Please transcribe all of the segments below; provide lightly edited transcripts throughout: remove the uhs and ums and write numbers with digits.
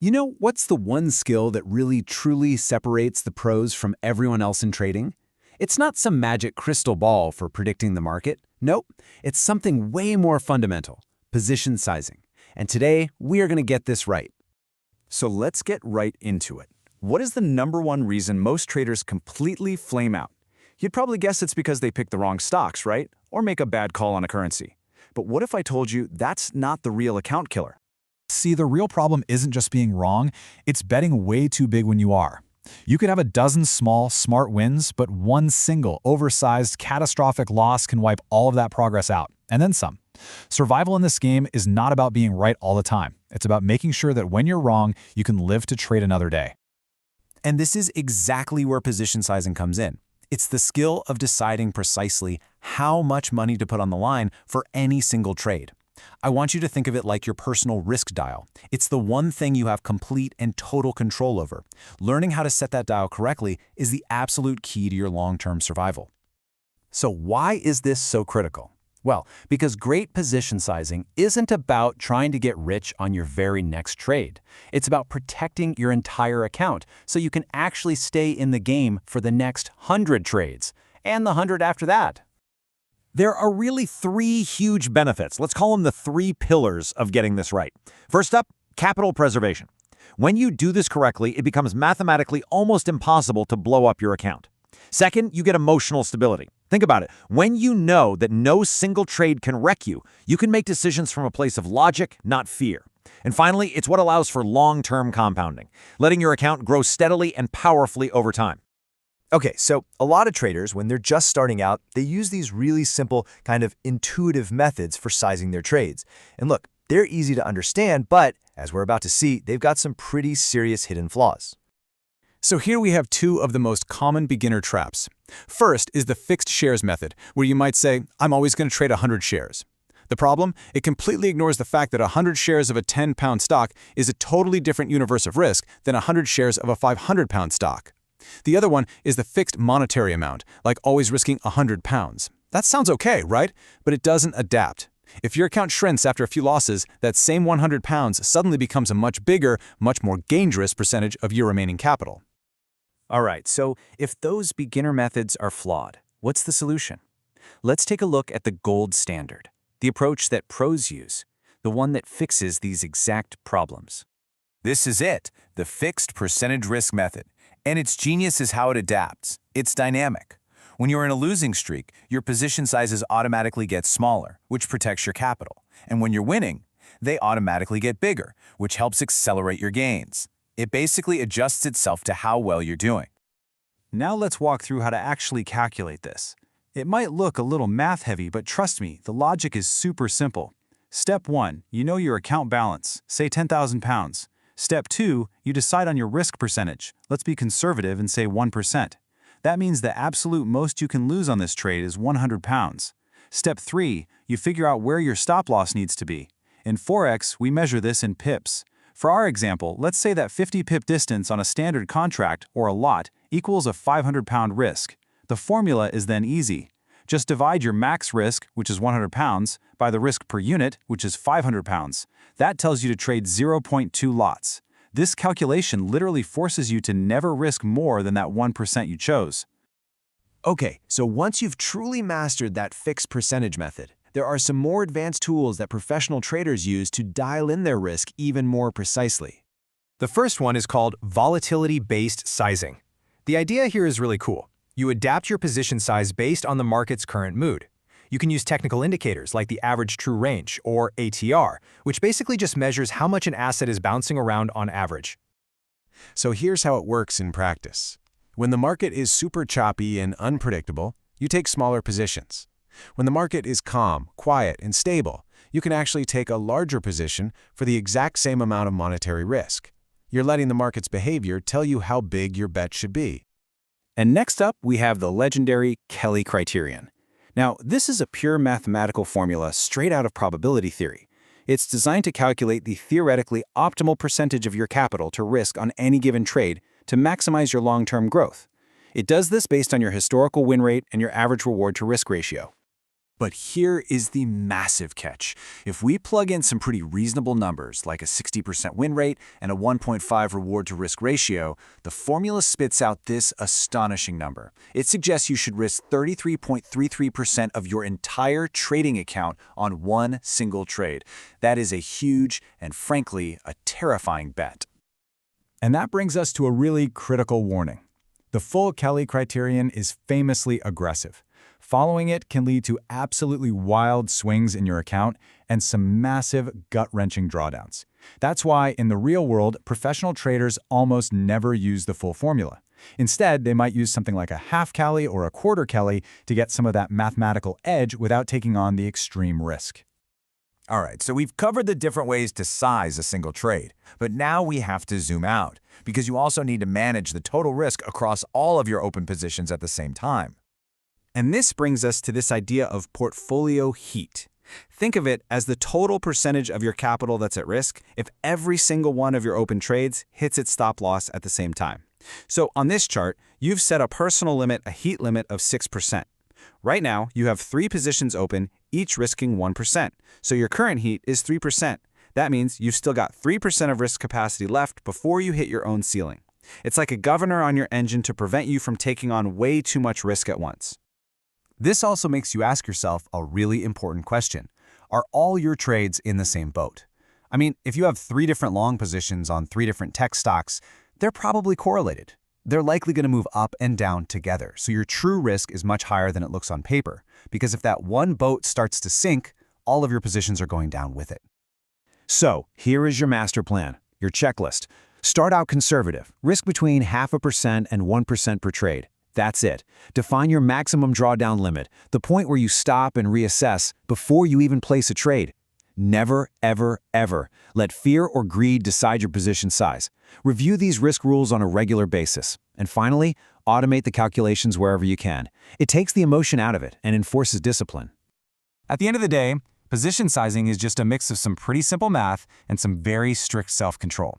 You know, what's the one skill that really truly separates the pros from everyone else in trading? It's not some magic crystal ball for predicting the market. Nope, it's something way more fundamental, position sizing. And today, we are going to get this right. So let's get right into it. What is the number one reason most traders completely flame out? You'd probably guess it's because they pick the wrong stocks, right? Or make a bad call on a currency. But what if I told you that's not the real account killer? See, the real problem isn't just being wrong, it's betting way too big when you are. You could have a dozen small, smart wins, but one single, oversized, catastrophic loss can wipe all of that progress out, and then some. Survival in this game is not about being right all the time. It's about making sure that when you're wrong, you can live to trade another day. And this is exactly where position sizing comes in. It's the skill of deciding precisely how much money to put on the line for any single trade. I want you to think of it like your personal risk dial. It's the one thing you have complete and total control over. Learning how to set that dial correctly is the absolute key to your long-term survival. So why is this so critical? Well, because great position sizing isn't about trying to get rich on your very next trade. It's about protecting your entire account so you can actually stay in the game for the next 100 trades and the 100 after that. There are really three huge benefits. Let's call them the three pillars of getting this right. First up, capital preservation. When you do this correctly, it becomes mathematically almost impossible to blow up your account. Second, you get emotional stability. Think about it. When you know that no single trade can wreck you, you can make decisions from a place of logic, not fear. And finally, it's what allows for long-term compounding, letting your account grow steadily and powerfully over time. Okay, so a lot of traders, when they're just starting out, they use these really simple, kind of intuitive methods for sizing their trades. And look, they're easy to understand, but as we're about to see, they've got some pretty serious hidden flaws. So here we have two of the most common beginner traps. First is the fixed shares method, where you might say, I'm always going to trade 100 shares. The problem? It completely ignores the fact that 100 shares of a 10-pound stock is a totally different universe of risk than 100 shares of a 500-pound stock. The other one is the fixed monetary amount, like always risking 100 pounds. That sounds okay, right? But it doesn't adapt. If your account shrinks after a few losses, that same 100 pounds suddenly becomes a much bigger, much more dangerous percentage of your remaining capital. All right, so if those beginner methods are flawed, what's the solution? Let's take a look at the gold standard, the approach that pros use, the one that fixes these exact problems. This is it, the fixed percentage risk method. And its genius is how it adapts. It's dynamic. When you're in a losing streak, your position sizes automatically get smaller, which protects your capital. And when you're winning, they automatically get bigger, which helps accelerate your gains. It basically adjusts itself to how well you're doing. Now let's walk through how to actually calculate this. It might look a little math-heavy, but trust me, the logic is super simple. Step 1, you know your account balance, say 10,000 pounds. Step 2, you decide on your risk percentage. Let's be conservative and say 1%. That means the absolute most you can lose on this trade is 100 pounds. Step 3, you figure out where your stop loss needs to be. In Forex, we measure this in pips. For our example, let's say that 50 pip distance on a standard contract, or a lot, equals a 500-pound risk. The formula is then easy. Just divide your max risk, which is 100 pounds, by the risk per unit, which is 500 pounds. That tells you to trade 0.2 lots. This calculation literally forces you to never risk more than that 1% you chose. Okay, so once you've truly mastered that fixed percentage method, there are some more advanced tools that professional traders use to dial in their risk even more precisely. The first one is called volatility-based sizing. The idea here is really cool. You adapt your position size based on the market's current mood. You can use technical indicators like the average true range, or ATR, which basically just measures how much an asset is bouncing around on average. So here's how it works in practice. When the market is super choppy and unpredictable, you take smaller positions. When the market is calm, quiet, and stable, you can actually take a larger position for the exact same amount of monetary risk. You're letting the market's behavior tell you how big your bet should be. And next up, we have the legendary Kelly criterion. Now, this is a pure mathematical formula straight out of probability theory. It's designed to calculate the theoretically optimal percentage of your capital to risk on any given trade to maximize your long-term growth. It does this based on your historical win rate and your average reward to risk ratio. But here is the massive catch. If we plug in some pretty reasonable numbers, like a 60% win rate and a 1.5 reward-to-risk ratio, the formula spits out this astonishing number. It suggests you should risk 33.33% of your entire trading account on one single trade. That is a huge and, frankly, a terrifying bet. And that brings us to a really critical warning. The full Kelly criterion is famously aggressive. Following it can lead to absolutely wild swings in your account and some massive, gut-wrenching drawdowns. That's why, in the real world, professional traders almost never use the full formula. Instead, they might use something like a half Kelly or a quarter Kelly to get some of that mathematical edge without taking on the extreme risk. All right, so we've covered the different ways to size a single trade, but now we have to zoom out, because you also need to manage the total risk across all of your open positions at the same time. And this brings us to this idea of portfolio heat. Think of it as the total percentage of your capital that's at risk if every single one of your open trades hits its stop loss at the same time. So on this chart, you've set a personal limit, a heat limit of 6%. Right now, you have 3 positions open, each risking 1%. So your current heat is 3%. That means you've still got 3% of risk capacity left before you hit your own ceiling. It's like a governor on your engine to prevent you from taking on way too much risk at once. This also makes you ask yourself a really important question. Are all your trades in the same boat? I mean, if you have 3 different long positions on 3 different tech stocks, they're probably correlated. They're likely going to move up and down together, so your true risk is much higher than it looks on paper, because if that one boat starts to sink, all of your positions are going down with it. So, here is your master plan, your checklist. Start out conservative, risk between 0.5% and 1% per trade. That's it. Define your maximum drawdown limit, the point where you stop and reassess before you even place a trade. Never, ever, ever let fear or greed decide your position size. Review these risk rules on a regular basis. And finally, automate the calculations wherever you can. It takes the emotion out of it and enforces discipline. At the end of the day, position sizing is just a mix of some pretty simple math and some very strict self-control.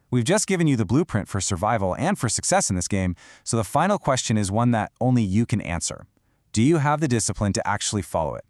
We've just given you the blueprint for survival and for success in this game, so the final question is one that only you can answer. Do you have the discipline to actually follow it?